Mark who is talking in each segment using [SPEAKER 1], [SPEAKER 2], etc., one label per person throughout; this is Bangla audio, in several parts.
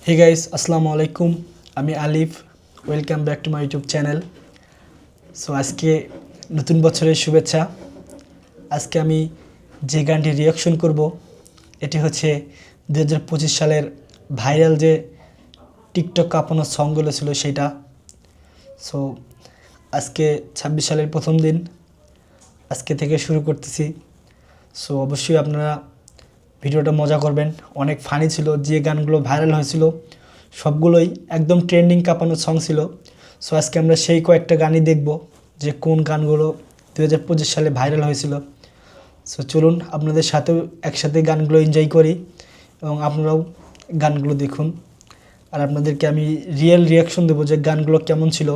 [SPEAKER 1] হে গাইস, আসসালামু আলাইকুম। আমি আলিফ। Welcome back to my YouTube channel. So আজকে নতুন বছরের শুভেচ্ছা। আজকে আমি যে গানটি রিয়াকশন করব এটি হচ্ছে 2025 সালের ভাইরাল যে টিকটক কাঁপানো সংগুলো ছিল সেটা। সো আজকে 26 সালের প্রথম দিন, আজকে থেকে শুরু করতেছি। সো অবশ্যই আপনারা ভিডিওটা মজা করবেন। অনেক ফানি ছিল, যে গানগুলো ভাইরাল হয়েছিল সবগুলোই একদম ট্রেন্ডিং কাঁপানো সং ছিল। সো আজকে আমরা সেই কয়েকটা গানই দেখব যে কোন গানগুলো 2025 সালে ভাইরাল হয়েছিল। সো চলুন আপনাদের সাথেও একসাথে গানগুলো এনজয় করি এবং আপনারাও গানগুলো দেখুন। আর আপনাদেরকে আমি রিয়েল রিয়াকশন দেবো যে গানগুলো কেমন ছিল।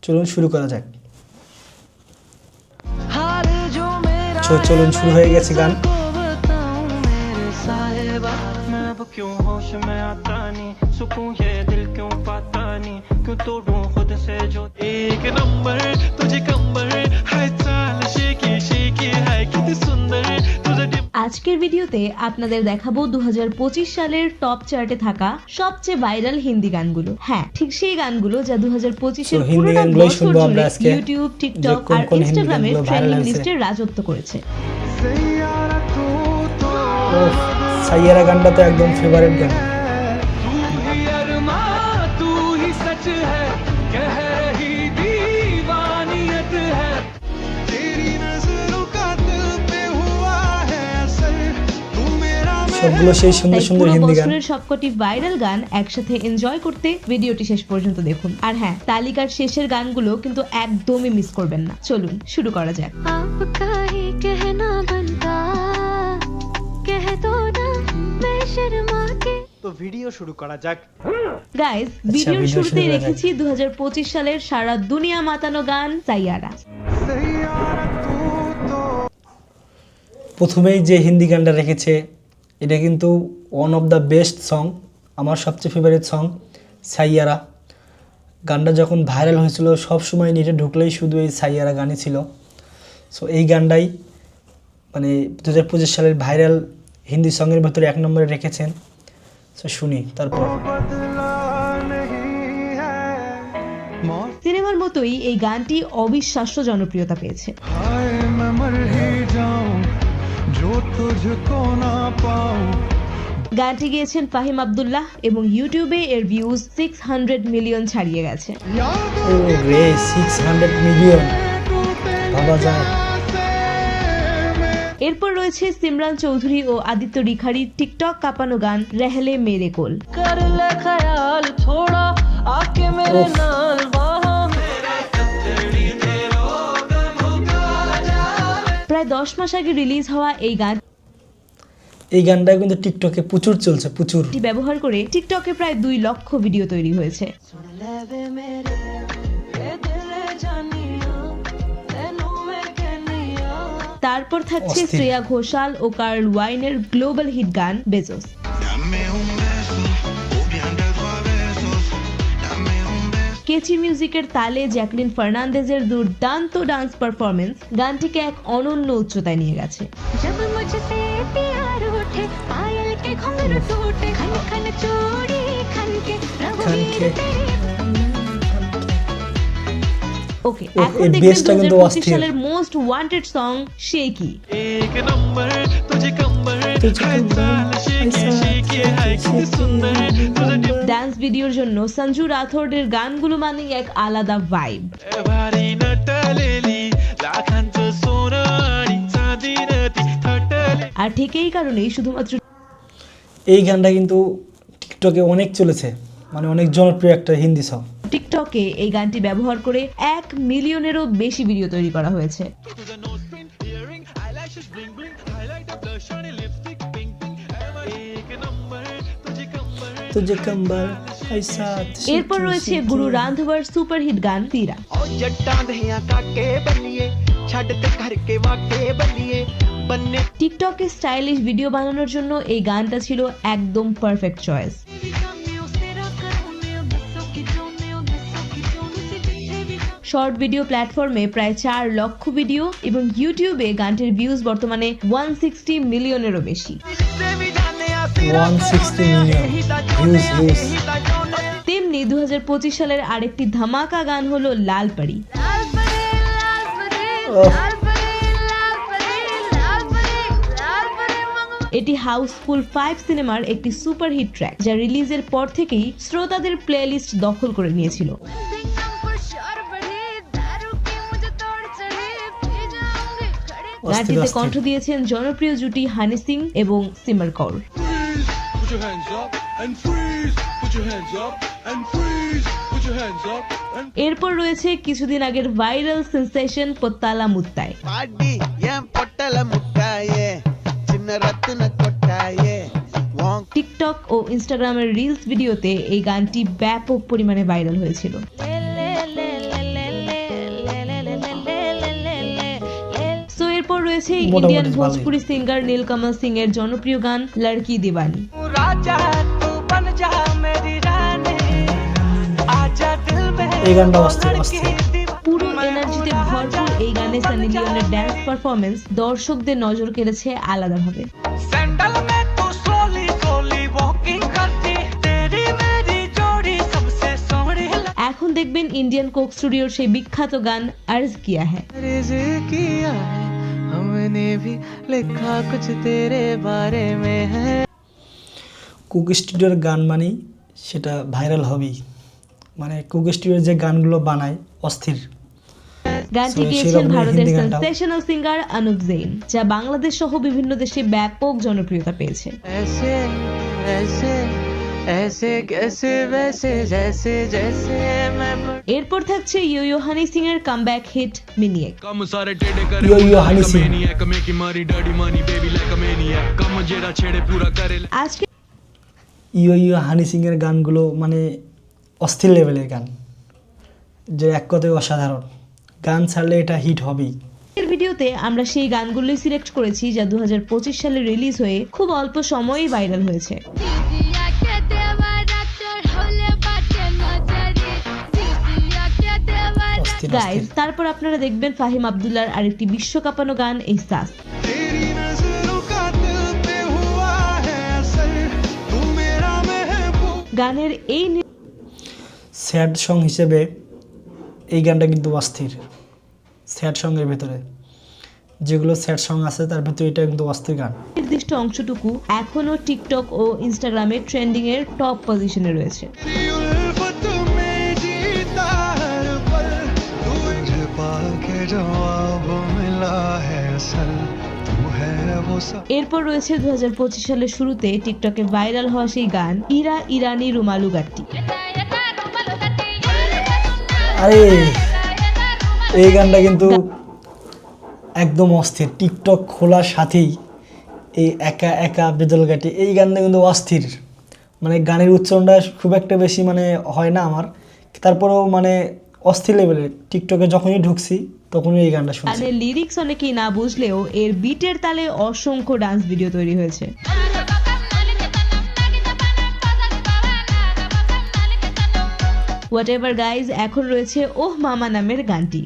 [SPEAKER 1] চলুন শুরু করা যাক। চলুন শুরু হয়ে গেছে গান।
[SPEAKER 2] क्यों होश में आता नहीं, सुकून ये दिल क्यों पाता नहीं, क्यों तोड़ूं खुद से जो एक नंबर तुझे कंबर हाय चाल शेकी शेकी हाय कितनी सुंदर तुझे
[SPEAKER 3] আজকের ভিডিওতে আপনাদের দেখাবো 2025 সালের টপ চার্টে থাকা সবচেয়ে ভাইরাল হিন্দি গানগুলো। হ্যাঁ, ঠিক সেই গানগুলো যা 2025 এর পুরোটা বছর জুড়ে ইউটিউব, টিকটক আর ইনস্টাগ্রামের ট্রেন্ডিং লিস্টে রাজত্ব করেছে।
[SPEAKER 1] সাইয়ারা গানটা তো একদম ফেভারিট গান। সবগুলো সেই সুন্দর সুন্দর হিন্দি গান।
[SPEAKER 3] বছরের সবকটি ভাইরাল গান একসাথে এনজয় করতে ভিডিওটি শেষ পর্যন্ত দেখুন। আর হ্যাঁ, তালিকার শেষের গানগুলো কিন্তু একদমই মিস করবেন না। চলুন শুরু করা যাক।
[SPEAKER 4] তো ভিডিও শুরু করা যাক।
[SPEAKER 3] গাইস, ভিডিওর শুরুতেই রেখেছি 2025 সালের সারা দুনিয়া মাতানো গান সাইয়ারা।
[SPEAKER 1] প্রথমেই যে হিন্দি গানটা রেখেছে এটা কিন্তু one of the best song, আমার সবচেয়ে ফেভারিট সং সাইয়ারা। গানটা যখন ভাইরাল হয়েছিল সব সময় নেটে ঢুকলেই শুধু এই সাইয়ারা গানই ছিল। সো এই গানটাই মানে 2025 সালের ভাইরাল হিন্দি সঙের ভেতরে 1 নম্বরে রেখেছেন। সো শুনি তারপর।
[SPEAKER 3] সিনেমার মতোই এই গানটি অবিশ্বাস্য জনপ্রিয়তা পেয়েছে। গানটি গেয়েছেন ফাহিম আব্দুল্লাহ এবং ইউটিউবে এর ভিউজ 600 মিলিয়ন ছাড়িয়ে গেছে।
[SPEAKER 1] ও রে, 600 মিলিয়ন ভাবা যায়।
[SPEAKER 3] এরপর রয়েছে সিমরান চৌধুরী ও আদিত্য রিখারির টিকটক কাঁপানো গান রেহলে মেরে কোল। প্রায় 10 মাস আগে রিলিজ হওয়া
[SPEAKER 1] এই গানটা কিন্তু টিকটকে প্রচুর চলছে, প্রচুর।
[SPEAKER 3] ব্যবহার করে টিকটকে প্রায় 2 লক্ষ ভিডিও তৈরি হয়েছে। তারপর থাকছে শ্রেয়া ঘোষাল ও কার্ল ওয়াইনের গ্লোবাল হিট গান বেজোস। কেচি মিউজিকের তালে জ্যাকলিন ফার্নান্দেজের দুর্দান্ত ডান্স পারফরমেন্স গানটিকে এক অনন্য উচ্চতায় নিয়ে গেছে। ওকে, এখন দেখবেন 2025 সালের মোস্ট ওয়ান্টেড সং শেকি। ডান্স ভিডিওর জন্য সঞ্জু রাথোরের গানগুলো মানে এক আলাদা ভাইব। আর ঠিক এই কারণেই শুধুমাত্র
[SPEAKER 1] এই গানটা কিন্তু টিকটকে অনেক চলেছে, মানে অনেক জনপ্রিয় একটা হিন্দি সং।
[SPEAKER 3] টিকটকে এই গানটি ব্যবহার করে 1 মিলিয়নেরও বেশি ভিডিও তৈরি করা হয়েছে। এরপর রয়েছে গুরু রান্ধবার সুপারহিট গান তিরা। টিকটকে স্টাইলিশ ভিডিও বানানোর জন্য এই গানটা ছিল একদম পারফেক্ট চয়েস। শর্ট ভিডিও প্ল্যাটফর্মে প্রায় 4 লক্ষ ভিডিও এবং ইউটিউবে গানটির ভিউজ বর্তমানে 160 মিলিয়নেরও বেশি।
[SPEAKER 1] 160 মিলিয়ন ভিউজ।
[SPEAKER 3] তেমনি 2025 সালের আরেকটি ধামাকা গান হলো লাল পরি। এটি হাউসফুল 5 সিনেমার একটি সুপারহিট ট্র্যাক, যা রিলিজের পর থেকেই শ্রোতাদের প্লেলিস্ট দখল করে নিয়েছিল। গানটিতে কণ্ঠ দিয়েছেন জনপ্রিয় জুটি হানি সিং এবং Simar Kaur.
[SPEAKER 5] Put your hands up and freeze. Put your hands up and freeze. Put your hands up and
[SPEAKER 3] এরপর রয়েছে কিছুদিন আগের ভাইরাল সেন্সেশন পত্তালা মুত্তায়।
[SPEAKER 6] பாடி ஏன் பொட்டல முட்டாயே சின்ன ரத்தின கொட்டாயே வாங்
[SPEAKER 3] টিকটক ও ইনস্টাগ্রামের রিলস ভিডিওতে এই গানটি ব্যাপক পরিমাণে ভাইরাল হয়েছিল। সো এরপর রয়েছে ইন্ডিয়ান ভোজপুরি সিঙ্গার নীলকমল সিং এর জনপ্রিয় গান লড়কি দিওয়ানি।
[SPEAKER 1] এই গানটা অস্থির।
[SPEAKER 3] পুরো এনার্জিতে ভরপুর এই গানে সানি লিওনের ড্যান্স পারফরমেন্স দর্শকদের নজর কেড়েছে আলাদাভাবে।
[SPEAKER 2] सैंडल में तू स्लोली स्लोली वॉकिंग करती तेरी मेरी जोड़ी सबसे सोहनी
[SPEAKER 3] এখন দেখবেন ইন্ডিয়ান কোক স্টুডিওর সেই বিখ্যাত গান अर्ज किया है।
[SPEAKER 2] किया है हमने भी लिखा कुछ तेरे बारे में है।
[SPEAKER 1] কুক স্টুডিওর গান মানেই সেটা ভাইরাল হবেই, মানে কুক স্টুডিওর যে গানগুলো বানায় অস্থির।
[SPEAKER 3] গানটি
[SPEAKER 1] So,
[SPEAKER 3] গেয়েছেন
[SPEAKER 1] সেরকম
[SPEAKER 3] ভারতের
[SPEAKER 1] হিন্দি গানটাও।
[SPEAKER 3] সেন্সেশনাল সিঙ্গার অনুপ জৈন, যা বাংলাদেশ সহ বিভিন্ন দেশে ব্যাপক জনপ্রিয়তা পেয়েছে।
[SPEAKER 2] ऐसे ऐसे ऐसे कैसे वैसे जैसे जैसे मैं
[SPEAKER 3] এরপর থাকছে ইয়ো হানি সিং এর কামব্যাক হিট মিনিয়েক।
[SPEAKER 5] कम सारे टेढ़े करे
[SPEAKER 1] यो हनी सिंह।
[SPEAKER 5] कमे की मारी डैडी मानी बेबी लाइक अ मैनिया कम जेड़ा छेड़े पूरा करे
[SPEAKER 3] আজকে
[SPEAKER 1] ইয়ো হানি সিং এর গানগুলো মানে অস্থির লেভেলের গান, যে এক কথায় অসাধারণ। গান ছাড়লে এটা হিট হবেই।
[SPEAKER 3] এর ভিডিওতে আমরা সেই গানগুলোই সিলেক্ট করেছি যা 2025 সালে রিলিজ হয়ে খুব অল্প সময়েই ভাইরাল হয়েছে।
[SPEAKER 1] অস্থির
[SPEAKER 3] গাইজ, তারপর আপনারা দেখবেন ফাহিম আব্দুল্লাহর আরেকটি বিশ্ব কাঁপানো গান এহসাস।
[SPEAKER 5] तेरी नजरों का दिल पे हुआ है असर तू मेरा महबूब
[SPEAKER 3] গানের এই
[SPEAKER 1] স্যাড সং হিসেবে এই গানটা কিন্তু অস্থির। স্যাড সঙ্গের ভেতরে যেগুলো স্যাড সং আছে তার ভেতরে এটা কিন্তু অস্থির গান।
[SPEAKER 3] নির্দিষ্ট অংশটুকু এখনো টিকটক ও ইনস্টাগ্রামে ট্রেন্ডিং এর টপ পজিশনে রয়েছে।
[SPEAKER 5] उल्फत में जीता हर पल तुझे पाके जवाब मिला है असल तू है वो सब
[SPEAKER 3] এরপর রয়েছে 2025 সালের শুরুতে টিকটকে ভাইরাল হওয়া সেই গান ইরা ইরানি রুমালু গাট্টি।
[SPEAKER 1] আরে এই গানটা কিন্তু একদম অস্থির। টিকটক খোলার সাথেই এই একা একা বেদলঘাটি এই গানটা কিন্তু অস্থির। মানে গানের উচ্চারণটা খুব একটা বেশি মানে হয় না আমার, তারপরেও মানে অস্থির লেভেলের। টিকটকে যখনই ঢুকছি তখনই এই গানটা শুনছি।
[SPEAKER 3] গানের লিরিক্স অনেকেই না বুঝলেও এর বিটের তালে অসংখ্য ডান্স ভিডিও তৈরি হয়েছে। হোয়াটএভার গাইজ, এখন রয়েছে ওহ মামা নামের গানটি।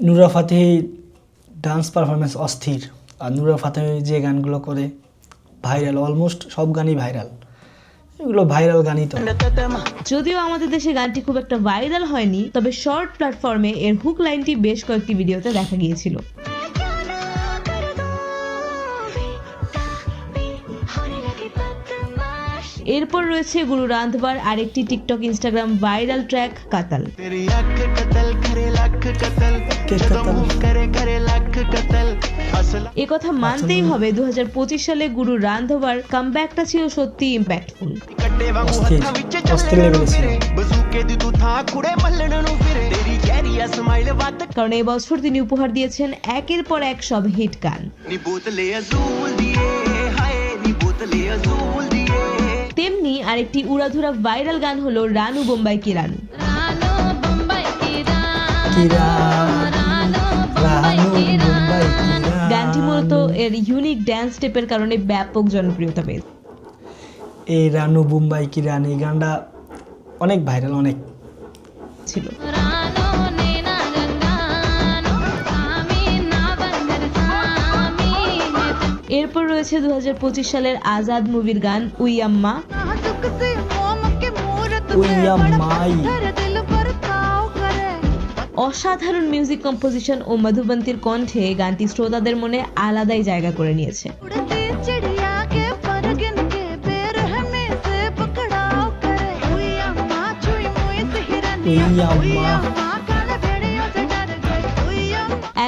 [SPEAKER 1] নুরা ফাতেহি ডান্স পারফরমেন্স অস্থির। আর নুরা ফাতেহি যে গানগুলো করে ভাইরাল, অলমোস্ট সব গানই ভাইরাল। এগুলো ভাইরাল গানই তো।
[SPEAKER 3] যদিও আমাদের দেশে গানটি খুব একটা ভাইরাল হয়নি, তবে শর্ট প্ল্যাটফর্মে এর হুক লাইনটি বেশ কয়েকটি ভিডিওতে দেখা গিয়েছিল। এরপর রয়েছে গুরু রান্ধবার আরেকটি টিকটক ইনস্টাগ্রাম ভাইরাল ট্র্যাক কাতাল।
[SPEAKER 6] तेरी आंख कतल करे लाख कतल जदों मुंह करे करे लाख कतल असल
[SPEAKER 3] এ কথা মানতেই হবে 2025 সালে গুরু রান্ধবার কামব্যাকটা ছিল সত্যি ইম্প্যাক্টফুল।
[SPEAKER 6] ਕੱਟੇ ਵਾਂਗੂ
[SPEAKER 1] অস্থির
[SPEAKER 6] ਹੱਥਾਂ ਵਿੱਚ
[SPEAKER 1] অস্থির
[SPEAKER 6] ਚੱਲਣ
[SPEAKER 1] লেভেলে
[SPEAKER 6] ਨੂੰ
[SPEAKER 1] ছিল।
[SPEAKER 6] ਫਿਰੇ ਬਜ਼ੂਕੇ ਦੀ ਤੂੰ ਥਾਂ ਕੁੜੇ ਮੱਲਣ ਨੂੰ ਫਿਰੇ ਤੇਰੀ ਗਹਿਰੀ ਆ ਸਮਾਈਲ ਵੱਧ
[SPEAKER 3] কারণ এই বছর তিনি উপহার দিয়েছেন একের পর এক সব হিট গান।
[SPEAKER 6] ਨੀ ਬੋਤਲੇ ਅਜ਼ੂਲ ਦੀਏ ਹਾਏ ਨੀ ਬੋਤਲੇ ਅਜ਼ੂਲ ਦੀਏ
[SPEAKER 3] তেমনি আরেকটি উড়াধুরা ভাইরাল গান হলো রানু বোম্বাই কি রানু। গানটি মূলত এর ইউনিক ড্যান্স স্টেপের কারণে ব্যাপক জনপ্রিয়তা পেয়েছে।
[SPEAKER 1] এই রানু বুম্বাই কি রানী গানটা অনেক ভাইরাল, অনেক
[SPEAKER 3] ছিল। এরপর রয়েছে 2025 সালের আজাদ মুভির গান উই আম্মা।
[SPEAKER 1] উইয়াম্মাই।
[SPEAKER 3] অসাধারণ মিউজিক কম্পোজিশন ও মধুবন্তীর কণ্ঠে গানটি শ্রোতাদের মনে আলাদাই জায়গা করে নিয়েছে।
[SPEAKER 1] উইয়াম্মা।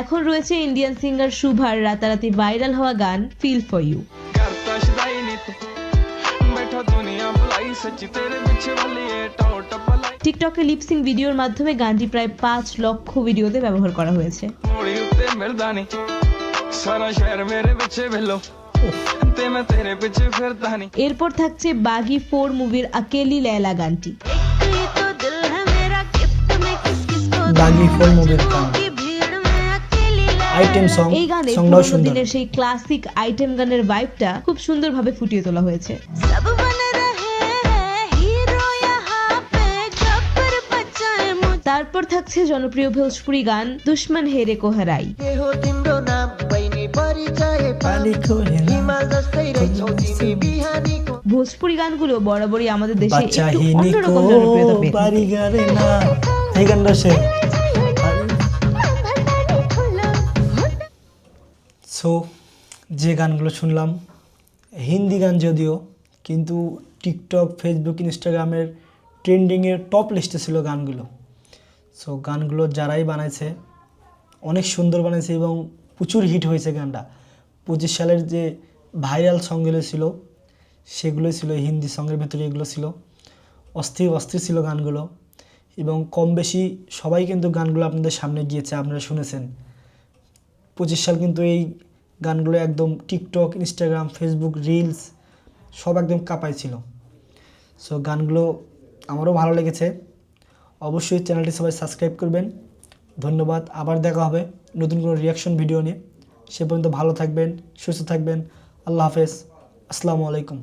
[SPEAKER 3] এখন রয়েছে ইন্ডিয়ান সিঙ্গার শুভার রাতারাতি ভাইরাল হওয়া গান ফিল ফর ইউ।
[SPEAKER 2] करता शदाई नी तू बैठा दुनिया बुलाई सच्ची तेरे पीछे वाली है टाओ टपलाई
[SPEAKER 3] টিকটকে লিপসিং ভিডিওর মাধ্যমে গানটি প্রায় 5 লক্ষ ভিডিওতে ব্যবহার করা হয়েছে।
[SPEAKER 2] मोड़ी उत्ते मिलदा नी सारा शहर मेरे पीछे भेलो ते मैं तेरे पीछे फिरदा नी
[SPEAKER 3] এরপর থাকছে বাগি 4 মুভির আকেলি লেলা গানটি।
[SPEAKER 1] বাগি 4 মুভির গান আইটেম সং,
[SPEAKER 3] এই গানে
[SPEAKER 1] সংটাও
[SPEAKER 3] পুরোনো
[SPEAKER 1] সুন্দর।
[SPEAKER 3] দিনের সেই ক্লাসিক আইটেম গানের ভাইবটা খুব সুন্দরভাবে ফুটিয়ে তোলা হয়েছে। তারপর থাকছে জনপ্রিয় ভোজপুরি গান দুশ্মন হেরে কোহরাই। ভোজপুরি গানগুলো বরাবরই আমাদের দেশে
[SPEAKER 1] বাচ্চা
[SPEAKER 3] একটু
[SPEAKER 1] হিনি
[SPEAKER 3] অন্যরকম
[SPEAKER 1] কো
[SPEAKER 3] জনপ্রিয়তা পেয়েছে।
[SPEAKER 1] বাড়ি গারে না, এই গানটা সে। সো যে গানগুলো শুনলাম হিন্দি গান যদিও, কিন্তু টিকটক, ফেসবুক, ইনস্টাগ্রামের ট্রেন্ডিংয়ের টপ লিস্টে ছিল গানগুলো। সো গানগুলো যারাই বানাইছে অনেক সুন্দর বানাইছে এবং প্রচুর হিট হয়েছে গানটা। 25 সালের যে ভাইরাল সংগুলো ছিল সেগুলো ছিল হিন্দি সঙ্গের ভেতরে, এগুলো ছিল অস্থির অস্থির ছিল গানগুলো। এবং কম বেশি সবাই কিন্তু গানগুলো আপনাদের সামনে গিয়েছে, আপনারা শুনেছেন। 25 সাল কিন্তু এই গানগুলো একদম টিকটক, ইনস্টাগ্রাম, ফেসবুক, রিলস সব একদম কাঁপাইছিল। সো গানগুলো আমারও ভালো লেগেছে। অবশ্যই চ্যানেলটি সবাই সাবস্ক্রাইব করবেন। ধন্যবাদ। আবার দেখা হবে নতুন কোনো রিয়াকশন ভিডিও নিয়ে। সে পর্যন্ত ভালো থাকবেন, সুস্থ থাকবেন। আল্লাহ হাফেজ। আসসালামু আলাইকুম।